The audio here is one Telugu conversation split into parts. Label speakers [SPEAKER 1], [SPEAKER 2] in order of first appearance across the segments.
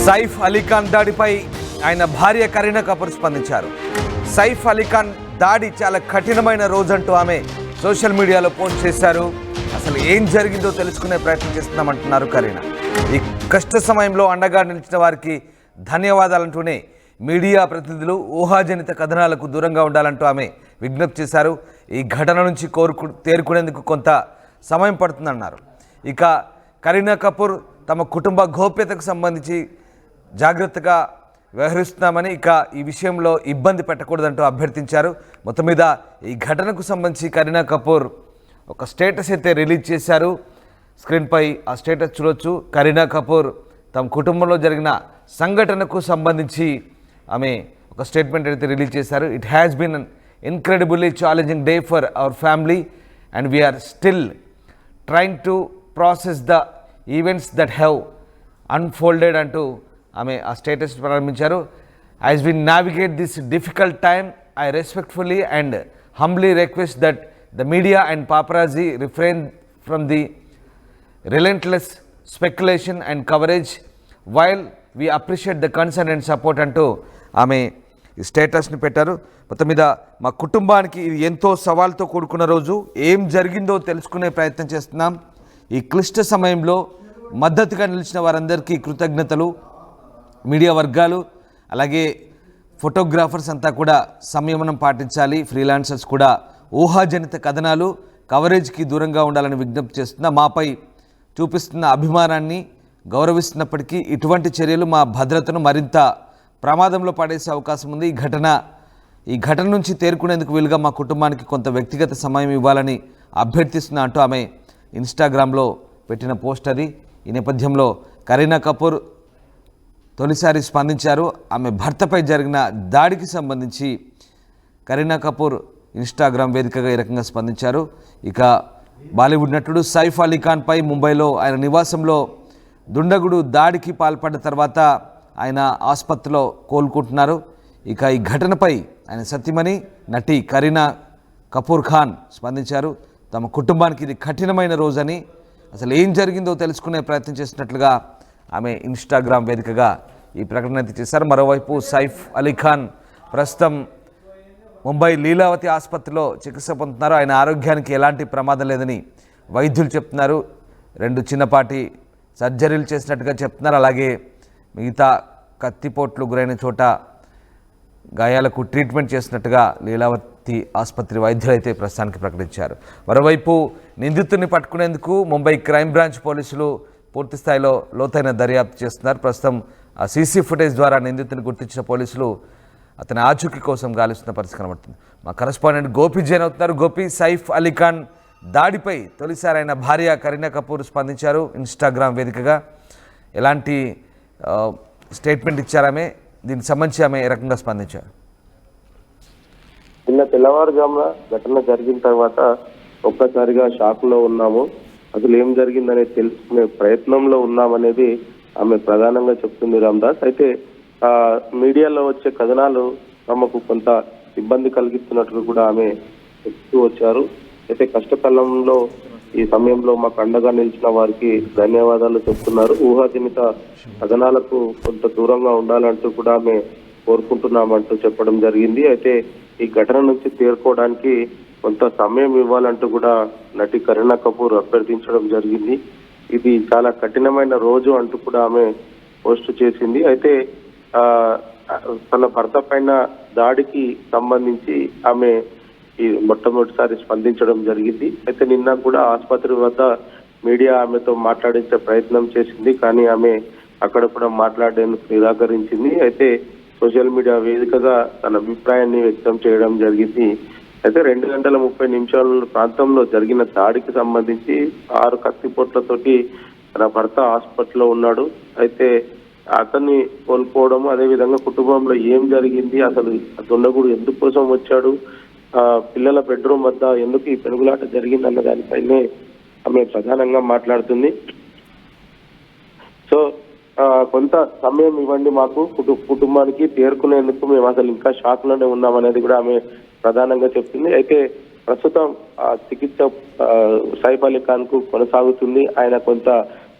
[SPEAKER 1] సైఫ్ అలీఖాన్ దాడిపై ఆయన భార్య కరీనా కపూర్ స్పందించారు. సైఫ్ అలీఖాన్ దాడి చాలా కఠినమైన రోజంటూ ఆమె సోషల్ మీడియాలో పోస్ట్ చేశారు. అసలు ఏం జరిగిందో తెలుసుకునే ప్రయత్నం చేస్తున్నామంటున్నారు కరీనా. ఈ కష్ట సమయంలో అండగా నిలిచిన వారికి ధన్యవాదాలంటూనే మీడియా ప్రతినిధులు ఊహాజనిత కథనాలకు దూరంగా ఉండాలంటూ ఆమె విజ్ఞప్తి చేశారు. ఈ ఘటన నుంచి తేరుకునేందుకు కొంత సమయం పడుతుందన్నారు. ఇక కరీనా కపూర్ తమ కుటుంబ గోప్యతకు సంబంధించి జాగ్రత్తగా వ్యవహరిస్తున్నామని, ఇక ఈ విషయంలో ఇబ్బంది పెట్టకూడదంటూ అభ్యర్థించారు. మొత్తం మీద ఈ ఘటనకు సంబంధించి కరీనా కపూర్ ఒక స్టేటస్ అయితే రిలీజ్ చేశారు. స్క్రీన్పై ఆ స్టేటస్ చూడొచ్చు. కరీనా కపూర్ తమ కుటుంబంలో జరిగిన సంఘటనకు సంబంధించి ఆమె ఒక స్టేట్మెంట్ అయితే రిలీజ్ చేశారు. It has been an incredibly challenging day for our family and we're still trying to process the events that have unfolded అంటూ ఆమె ఆ స్టేటస్ ప్రారంభించారు. As we navigate this difficult time I respectfully and humbly request that the media and paparazzi refrain from the relentless speculation and coverage while we appreciate the concern and support అంటూ ఆమె ఈ స్టేటస్ని పెట్టారు. మొత్తం మీద మా కుటుంబానికి ఇది ఎంతో సవాల్తో కూడుకున్న రోజు. ఏం జరిగిందో తెలుసుకునే ప్రయత్నం చేస్తున్నాం. ఈ క్లిష్ట సమయంలో మద్దతుగా నిలిచిన వారందరికీ కృతజ్ఞతలు. మీడియా వర్గాలు అలాగే ఫోటోగ్రాఫర్స్ అంతా కూడా సంయమనం పాటించాలి. ఫ్రీలాన్సర్స్ కూడా ఊహాజనిత కథనాలు కవరేజ్కి దూరంగా ఉండాలని విజ్ఞప్తి చేస్తున్నా. మాపై చూపిస్తున్న అభిమానాన్ని గౌరవిస్తున్నప్పటికీ ఇటువంటి చర్యలు మా భద్రతను మరింత ప్రమాదంలో పడేసే అవకాశం ఉంది. ఈ ఘటన నుంచి తేరుకునేందుకు వీలుగా మా కుటుంబానికి కొంత వ్యక్తిగత సమయం ఇవ్వాలని అభ్యర్థిస్తున్నా అంటూ ఆమె ఇన్స్టాగ్రామ్లో పెట్టిన పోస్ట్ అది. ఈ నేపథ్యంలో కరీనా కపూర్ తొలిసారి స్పందించారు. ఆమె భర్తపై జరిగిన దాడికి సంబంధించి కరీనా కపూర్ ఇన్స్టాగ్రామ్ వేదికగా ఈ రకంగా స్పందించారు. ఇక బాలీవుడ్ నటుడు సైఫ్ అలీఖాన్పై ముంబైలో ఆయన నివాసంలో దుండగుడు దాడికి పాల్పడ్డ తర్వాత ఆయన ఆసుపత్రిలో కోలుకుంటున్నారు. ఇక ఈ ఘటనపై ఆయన సతీమణి నటి కరీనా కపూర్ ఖాన్ స్పందించారు. తమ కుటుంబానికి ఇది కఠినమైన రోజని, అసలు ఏం జరిగిందో తెలుసుకునే ప్రయత్నం చేసినట్లుగా ఆమె ఇన్స్టాగ్రామ్ వేదికగా ఈ ప్రకటన అయితే చేశారు. మరోవైపు సైఫ్ అలీఖాన్ ప్రస్తుతం ముంబై లీలావతి ఆసుపత్రిలో చికిత్స పొందుతున్నారు. ఆయన ఆరోగ్యానికి ఎలాంటి ప్రమాదం లేదని వైద్యులు చెప్తున్నారు. 2 చిన్నపాటి సర్జరీలు చేసినట్టుగా చెప్తున్నారు. అలాగే మిగతా కత్తిపోట్లు గురైన చోట గాయాలకు ట్రీట్మెంట్ చేసినట్టుగా లీలావతి ఆసుపత్రి వైద్యులు అయితే ప్రస్తుతానికి ప్రకటించారు. మరోవైపు నిందితుడిని పట్టుకునేందుకు ముంబై క్రైమ్ బ్రాంచ్ పోలీసులు పూర్తి స్థాయిలో లోతైన దర్యాప్తు చేస్తున్నారు. ప్రస్తుతం ఆ సీసీ ఫుటేజ్ ద్వారా నిందితుని గుర్తించిన పోలీసులు అతని ఆచూకీ కోసం గాలిస్తున్న పరిస్థితి కనబడుతుంది. మా కరెస్పాండెంట్ గోపి జైన్ అవుతున్నారు. గోపి, సైఫ్ అలీఖాన్ దాడిపై తొలిసారి ఆయన భార్య కరీనా కపూర్ స్పందించారు. ఇన్స్టాగ్రామ్ వేదికగా ఎలాంటి స్టేట్మెంట్ ఇచ్చారామె, దీనికి సంబంధించి ఆమె ఏ రకంగా స్పందించారు?
[SPEAKER 2] నిన్న తెల్లవారుజామున ఘటన జరిగిన తర్వాత ఒక్కసారిగా షాక్ లో ఉన్నాము. అసలు ఏం జరిగిందనేది తెలుసుకునే ప్రయత్నంలో ఉన్నామనేది ఆమె ప్రధానంగా చెప్తుంది రామ్దాస్. అయితే మీడియాలో వచ్చే కథనాలు తమకు కొంత ఇబ్బంది కలిగిస్తున్నట్లు కూడా ఆమె చెప్తూ వచ్చారు. అయితే కష్టకాలంలో ఈ సమయంలో మాకు అండగా నిలిచిన వారికి ధన్యవాదాలు చెప్తున్నారు. ఊహాజనిత కథనాలకు కొంత దూరంగా ఉండాలంటూ కూడా ఆమె కోరుకుంటున్నామంటూ చెప్పడం జరిగింది. అయితే ఈ ఘటన నుంచి తేరుకోవడానికి కొంత సమయం ఇవ్వాలంటూ కూడా నటి కరీనా కపూర్ అభ్యర్థించడం జరిగింది. ఇది చాలా కఠినమైన రోజు అంటూ కూడా ఆమె పోస్ట్ చేసింది. అయితే తన భర్త పైన దాడికి సంబంధించి ఆమె ఈ మొట్టమొదటిసారి స్పందించడం జరిగింది. అయితే నిన్న కూడా ఆసుపత్రి వద్ద మీడియా ఆమెతో మాట్లాడించే ప్రయత్నం చేసింది, కానీ ఆమె అక్కడ కూడా మాట్లాడేందుకు నిరాకరించింది. అయితే సోషల్ మీడియా వేదికగా తన అభిప్రాయాన్ని వ్యక్తం చేయడం జరిగింది. అయితే 2:30 ప్రాంతంలో జరిగిన దాడికి సంబంధించి 6 కత్తిపోట్లతోటి తన భర్త హాస్పిటల్లో ఉన్నాడు. అయితే అతన్ని కోల్పోవడం, అదేవిధంగా కుటుంబంలో ఏం జరిగింది, అసలు దుండగుడు ఎందుకోసం వచ్చాడు, పిల్లల బెడ్రూమ్ వద్ద ఎందుకు ఈ పెనుగులాట జరిగిందన్న దానిపైనే ఆమె ప్రధానంగా మాట్లాడుతుంది. సో కొంత సమయం ఇవ్వండి మాకు, కుటుంబానికి తేరుకునేందుకు మేము అసలు ఇంకా షాక్ లోనే ఉన్నామనేది కూడా ఆమె ప్రధానంగా చెప్తుంది. అయితే ప్రస్తుతం చికిత్స సైఫ్ అలీ ఖాన్ కు కొనసాగుతుంది. ఆయన కొంత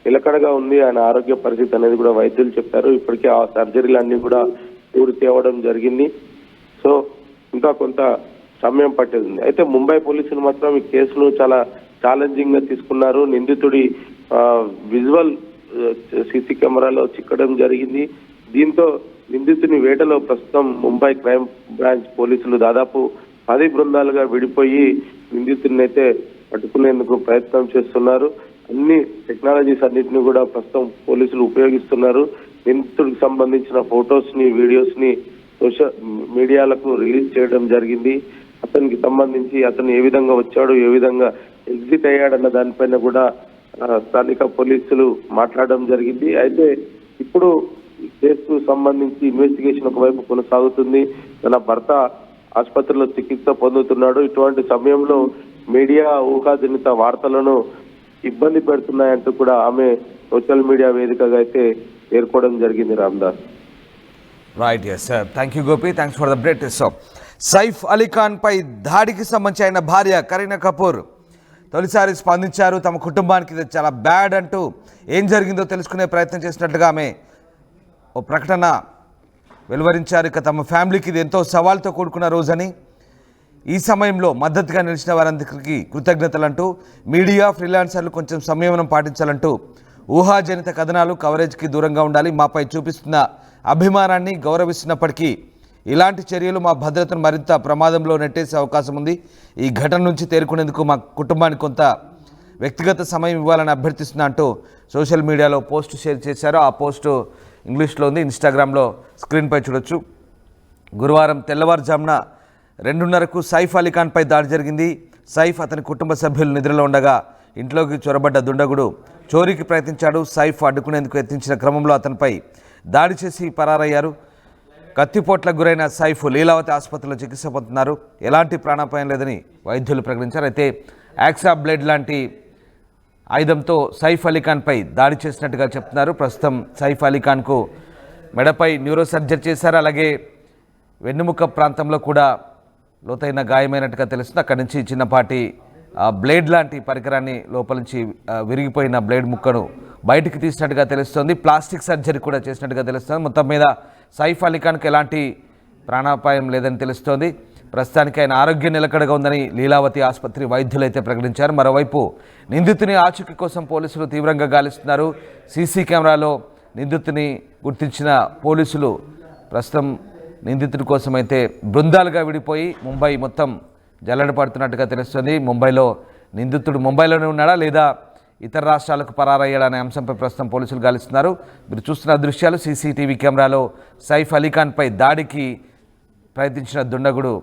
[SPEAKER 2] నిలకడగా ఉంది. ఆయన ఆరోగ్య పరిస్థితి అనేది కూడా వైద్యులు చెప్పారు. ఇప్పటికే ఆ సర్జరీలు అన్ని కూడా పూర్తి అవ్వడం జరిగింది. సో ఇంకా కొంత సమయం పట్టేది. అయితే ముంబై పోలీసులు మాత్రం ఈ కేసును చాలా ఛాలెంజింగ్ గా తీసుకున్నారు. నిందితుడి విజువల్ సీసీ కెమెరాలో చిక్కడం జరిగింది. దీంతో నిందితుని వేటలో ప్రస్తుతం ముంబై క్రైమ్ బ్రాంచ్ పోలీసులు దాదాపు 10 బృందాలుగా విడిపోయి నిందితుడిని అయితే పట్టుకునేందుకు ప్రయత్నం చేస్తున్నారు. అన్ని టెక్నాలజీస్ అన్నింటినీ కూడా ప్రస్తుతం పోలీసులు ఉపయోగిస్తున్నారు. నిందితుడికి సంబంధించిన ఫొటోస్ ని, వీడియోస్ ని సోషల్ మీడియాలకు రిలీజ్ చేయడం జరిగింది. అతనికి సంబంధించి అతను ఏ విధంగా వచ్చాడు, ఏ విధంగా ఎగ్జిట్ అయ్యాడన్న దానిపైన కూడా స్థానిక పోలీసులు మాట్లాడడం జరిగింది. అయితే ఇప్పుడు కేసుకు సంబంధించి ఇన్వెస్టిగేషన్ ఒకవైపు కొనసాగుతుంది. తన భర్త ఆసుపత్రిలో చికిత్స పొందుతున్నాడు. ఇటువంటి సమయంలో మీడియా ఊహాజనిత వార్తలను ఇబ్బంది పెడుతున్నాయంటూ కూడా ఆమె సోషల్ మీడియా వేదికగా అయితే పేర్కోవడం జరిగింది. Ramdas.
[SPEAKER 1] Right, yes sir. Thank you Gopi, thanks for the update. So Saif Ali Khan పై దాడికి సంబంధించి ఆయన భార్య కరీనా కపూర్ తొలిసారి స్పందించారు. తమ కుటుంబానికి ఇది చాలా బ్యాడ్ అంటూ ఏం జరిగిందో తెలుసుకునే ప్రయత్నం చేసినట్లుగా ఆమె ఓ ప్రకటన వెలువరించారు. ఇక తమ ఫ్యామిలీకి ఇది ఎంతో సవాల్తో కూడుకున్న రోజని, ఈ సమయంలో మద్దతుగా నిలిచిన వారందరికీ కృతజ్ఞతలంటూ మీడియా ఫ్రీలాన్సర్లు కొంచెం సంయమనం పాటించాలంటూ ఊహాజనిత కథనాలు కవరేజ్కి దూరంగా ఉండాలి. మాపై చూపిస్తున్న అభిమానాన్ని గౌరవిస్తున్నప్పటికీ ఇలాంటి చర్యలు మా భద్రతను మరింత ప్రమాదంలో నెట్టేసే అవకాశం ఉంది. ఈ ఘటన నుంచి తేరుకునేందుకు మా కుటుంబానికి కొంత వ్యక్తిగత సమయం ఇవ్వాలని అభ్యర్థిస్తున్నా అంటూ సోషల్ మీడియాలో పోస్ట్ షేర్ చేశారు. ఆ పోస్టు ఇంగ్లీష్లో ఉంది, ఇన్స్టాగ్రామ్లో స్క్రీన్పై చూడొచ్చు. గురువారం తెల్లవారుజామున 2:30కు సైఫ్ అలీ ఖాన్పై దాడి జరిగింది. సైఫ్ అతని కుటుంబ సభ్యులు నిద్రలో ఉండగా ఇంట్లోకి చొరబడ్డ దుండగుడు చోరీకి ప్రయత్నించాడు. సైఫ్ అడ్డుకునేందుకు యత్నించిన క్రమంలో అతనిపై దాడి చేసి పరారయ్యారు. కత్తిపోట్లకు గురైన సైఫ్ లీలావతి ఆసుపత్రిలో చికిత్స పొందుతున్నారు. ఎలాంటి ప్రాణాపాయం లేదని వైద్యులు ప్రకటించారు. అయితే యాక్సా బ్లేడ్ లాంటి ఆయుధంతో సైఫ్ అలీ ఖాన్పై దాడి చేసినట్టుగా చెప్తున్నారు. ప్రస్తుతం సైఫ్ అలీ ఖాన్కు మెడపై న్యూరో సర్జరీ చేశారు. అలాగే వెన్నుముక ప్రాంతంలో కూడా లోతైన గాయమైనట్టుగా తెలుస్తుంది. అక్కడి నుంచి చిన్నపాటి బ్లేడ్ లాంటి పరికరాన్ని లోపల నుంచి విరిగిపోయిన బ్లేడ్ ముక్కను బయటికి తీసినట్టుగా తెలుస్తుంది. ప్లాస్టిక్ సర్జరీ కూడా చేసినట్టుగా తెలుస్తుంది. మొత్తం మీద సైఫ్ అలీ ఖాన్కి ఎలాంటి ప్రాణాపాయం లేదని తెలుస్తోంది. ప్రస్తుతానికి ఆయన ఆరోగ్యం నిలకడగా ఉందని లీలావతి ఆసుపత్రి వైద్యులైతే ప్రకటించారు. మరోవైపు నిందితుని ఆచూకీ కోసం పోలీసులు తీవ్రంగా గాలిస్తున్నారు. సీసీ కెమెరాలో నిందితుని గుర్తించిన పోలీసులు ప్రస్తుతం నిందితుడి కోసం అయితే బృందాలుగా విడిపోయి ముంబై మొత్తం జల్లెడ పడుతున్నట్టుగా తెలుస్తుంది. ముంబైలో నిందితుడు ముంబైలోనే ఉన్నాడా లేదా ఇతర రాష్ట్రాలకు పరారయ్యాడనే అంశంపై ప్రస్తుతం పోలీసులు గాలిస్తున్నారు. మీరు చూస్తున్న దృశ్యాలు సీసీటీవీ కెమెరాలో సైఫ్ అలీ ఖాన్పై దాడికి ప్రయత్నించిన దుండగుడు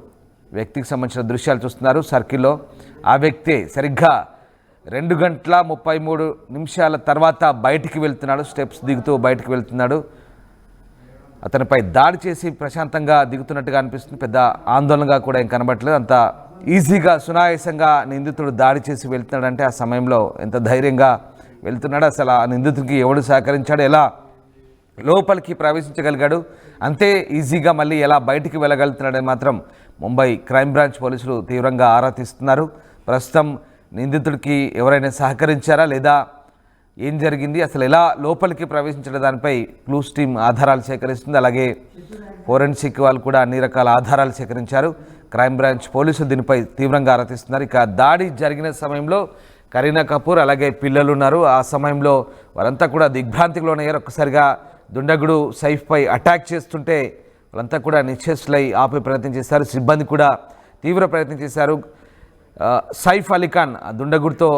[SPEAKER 1] వ్యక్తికి సంబంధించిన దృశ్యాలు చూస్తున్నారు. సర్కిల్లో ఆ వ్యక్తి సరిగ్గా 2:33 తర్వాత బయటికి వెళ్తున్నాడు. స్టెప్స్ దిగుతూ బయటికి వెళ్తున్నాడు. అతనిపై దాడి చేసి ప్రశాంతంగా దిగుతున్నట్టుగా అనిపిస్తుంది. పెద్ద ఆందోళనగా కూడా ఏం కనబడట్లేదు. అంత ఈజీగా సునాయాసంగా నిందితుడు దాడి చేసి వెళ్తున్నాడంటే ఆ సమయంలో ఎంత ధైర్యంగా వెళ్తున్నాడు, అసలు ఆ నిందితుడికి ఎవడు సహకరించాడు, ఎలా లోపలికి ప్రవేశించగలిగాడు, అంతే ఈజీగా మళ్ళీ ఎలా బయటికి వెళ్ళగలుగుతున్నాడని మాత్రం ముంబై క్రైమ్ బ్రాంచ్ పోలీసులు తీవ్రంగా ఆరా తీస్తున్నారు. ప్రస్తుతం నిందితుడికి ఎవరైనా సహకరించారా లేదా, ఏం జరిగింది, అసలు ఎలా లోపలికి ప్రవేశించడం దానిపై క్లూస్ టీమ్ ఆధారాలు సేకరిస్తుంది. అలాగే ఫోరెన్సిక్ వాళ్ళు కూడా అన్ని రకాల ఆధారాలు సేకరించారు. క్రైమ్ బ్రాంచ్ పోలీసులు దీనిపై తీవ్రంగా ఆరా తీస్తున్నారు. ఇక దాడి జరిగిన సమయంలో కరీనా కపూర్ అలాగే పిల్లలు ఉన్నారు. ఆ సమయంలో వారంతా కూడా దిగ్భ్రాంతికి లోనయ్యారు. ఒక్కసారిగా దుండగుడు సైఫ్పై అటాక్ చేస్తుంటే వాళ్ళంతా కూడా నిశ్చేష్లై ఆపే ప్రయత్నం చేశారు. సిబ్బంది కూడా తీవ్ర ప్రయత్నం చేశారు. సైఫ్ అలీ ఖాన్ ఆ దుండగుడితో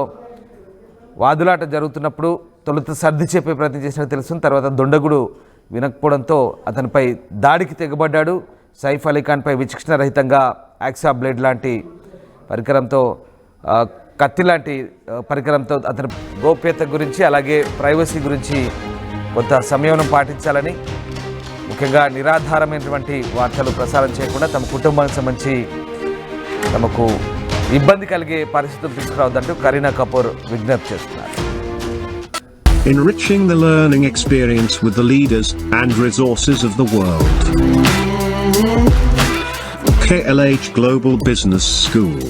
[SPEAKER 1] వాదులాట జరుగుతున్నప్పుడు తొలుత సర్ది చెప్పే ప్రయత్నం చేసినట్టు తెలుస్తుంది. తర్వాత దుండగుడు వినకపోవడంతో అతనిపై దాడికి తెగబడ్డాడు. సైఫ్ అలీ ఖాన్పై విచక్షణ రహితంగా యాక్సా బ్లేడ్ లాంటి పరికరంతో, కత్తి లాంటి పరికరంతో అతని గోప్యత గురించి అలాగే ప్రైవసీ గురించి కొంత సంయమనం పాటించాలని, ముఖ్యంగా నిరాధారమైనటువంటి వార్తలు ప్రసారం చేయకుండా తమ కుటుంబానికి సంబంధించి తమకు ఇబ్బంది కలిగే పరిస్థితులు తీసుకురావద్దంటూ కరీనా కపూర్ విజ్ఞప్తి చేస్తున్నారు.
[SPEAKER 3] Enriching the learning experience with the leaders and resources of the world. KLH Global Business School.